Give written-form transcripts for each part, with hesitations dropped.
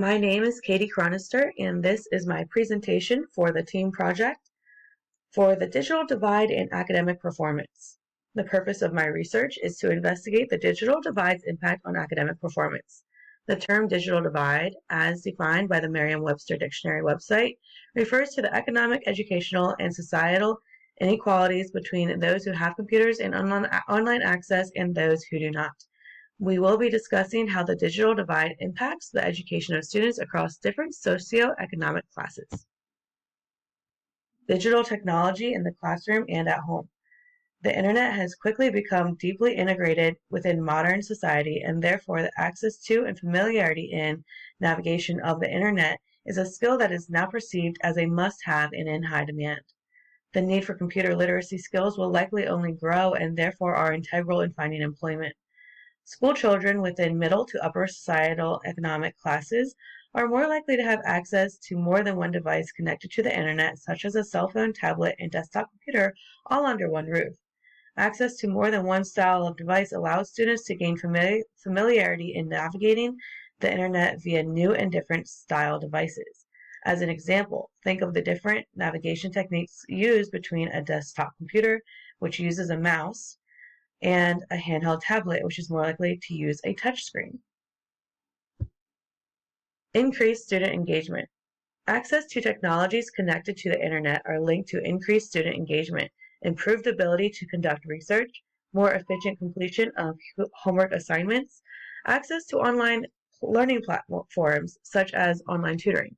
My name is Katie Chronister, and this is my presentation for the team project for the digital divide in academic performance. The purpose of my research is to investigate the digital divide's impact on academic performance. The term digital divide, as defined by the Merriam-Webster Dictionary website, refers to the economic, educational, and societal inequalities between those who have computers and online access and those who do not. We will be discussing how the digital divide impacts the education of students across different socioeconomic classes. Digital technology in the classroom and at home. The internet has quickly become deeply integrated within modern society, and therefore the access to and familiarity in navigation of the internet is a skill that is now perceived as a must-have and in high demand. The need for computer literacy skills will likely only grow and therefore are integral in finding employment. School children within middle to upper societal economic classes are more likely to have access to more than one device connected to the internet, such as a cell phone, tablet, and desktop computer, all under one roof. Access to more than one style of device allows students to gain familiarity in navigating the internet via new and different style devices. As an example, think of the different navigation techniques used between a desktop computer, which uses a mouse, and a handheld tablet, which is more likely to use a touchscreen. Increased student engagement. Access to technologies connected to the internet are linked to increased student engagement, improved ability to conduct research, more efficient completion of homework assignments, access to online learning platforms such as online tutoring,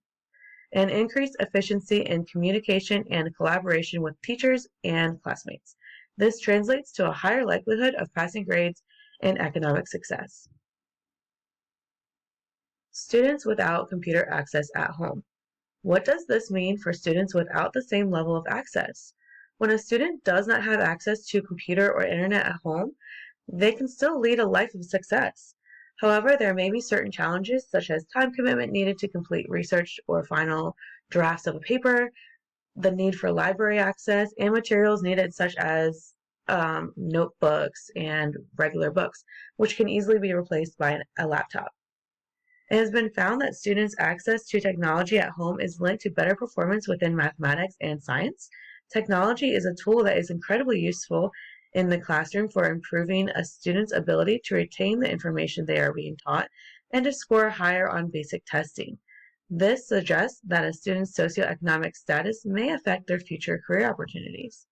and increased efficiency in communication and collaboration with teachers and classmates. This translates to a higher likelihood of passing grades and economic success. Students without computer access at home. What does this mean for students without the same level of access? When a student does not have access to computer or internet at home, they can still lead a life of success. However, there may be certain challenges such as time commitment needed to complete research or final drafts of a paper, the need for library access, and materials needed such as notebooks and regular books, which can easily be replaced by a laptop. It has been found that students' access to technology at home is linked to better performance within mathematics and science. Technology is a tool that is incredibly useful in the classroom for improving a student's ability to retain the information they are being taught and to score higher on basic testing. This suggests that a student's socioeconomic status may affect their future career opportunities.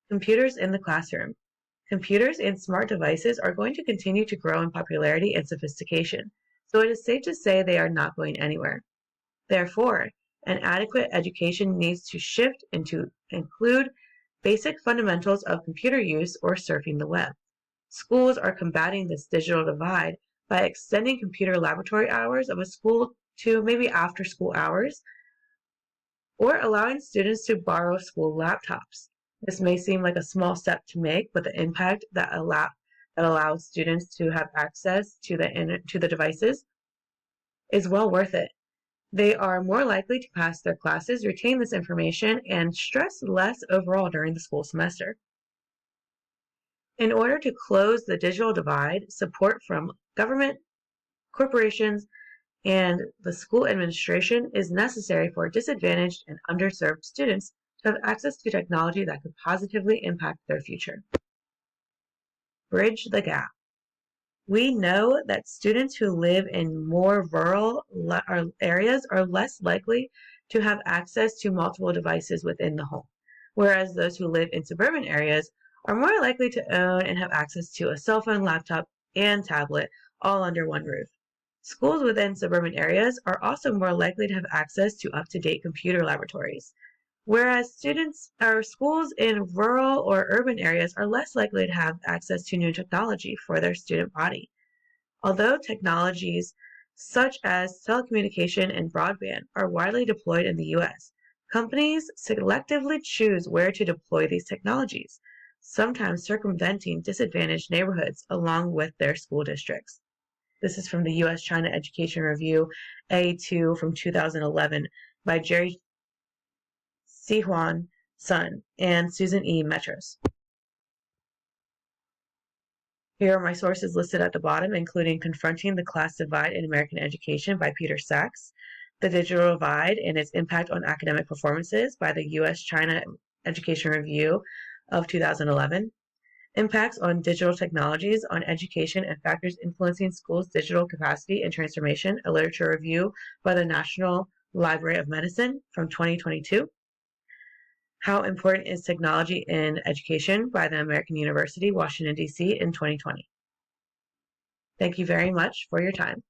Computers in the classroom. Computers and smart devices are going to continue to grow in popularity and sophistication, so it is safe to say they are not going anywhere. Therefore, an adequate education needs to shift and to include basic fundamentals of computer use or surfing the web. Schools are combating this digital divide by extending computer laboratory hours of a school to maybe after school hours, or allowing students to borrow school laptops. This may seem like a small step to make, but the impact that allows students to have access to the devices is well worth it. They are more likely to pass their classes, retain this information, and stress less overall during the school semester. In order to close the digital divide, support from government, corporations, and the school administration is necessary for disadvantaged and underserved students to have access to technology that could positively impact their future. Bridge the gap. We know that students who live in more rural areas are less likely to have access to multiple devices within the home, whereas those who live in suburban areas are more likely to own and have access to a cell phone, laptop, and tablet all under one roof. Schools within suburban areas are also more likely to have access to up-to-date computer laboratories, whereas schools in rural or urban areas are less likely to have access to new technology for their student body. Although technologies such as telecommunication and broadband are widely deployed in the U.S., companies selectively choose where to deploy these technologies, sometimes circumventing disadvantaged neighborhoods along with their school districts. This is from the U.S.-China Education Review A2 from 2011 by Jerry Sihuan Sun and Susan E. Metros. Here are my sources listed at the bottom, including Confronting the Class Divide in American Education by Peter Sachs, The Digital Divide and Its Impact on Academic Performances by the U.S.-China Education Review of 2011, Impacts on Digital Technologies on Education and Factors Influencing Schools' Digital Capacity and Transformation, a literature review by the National Library of Medicine from 2022, How Important is Technology in Education by the American University, Washington, D.C. in 2020. Thank you very much for your time.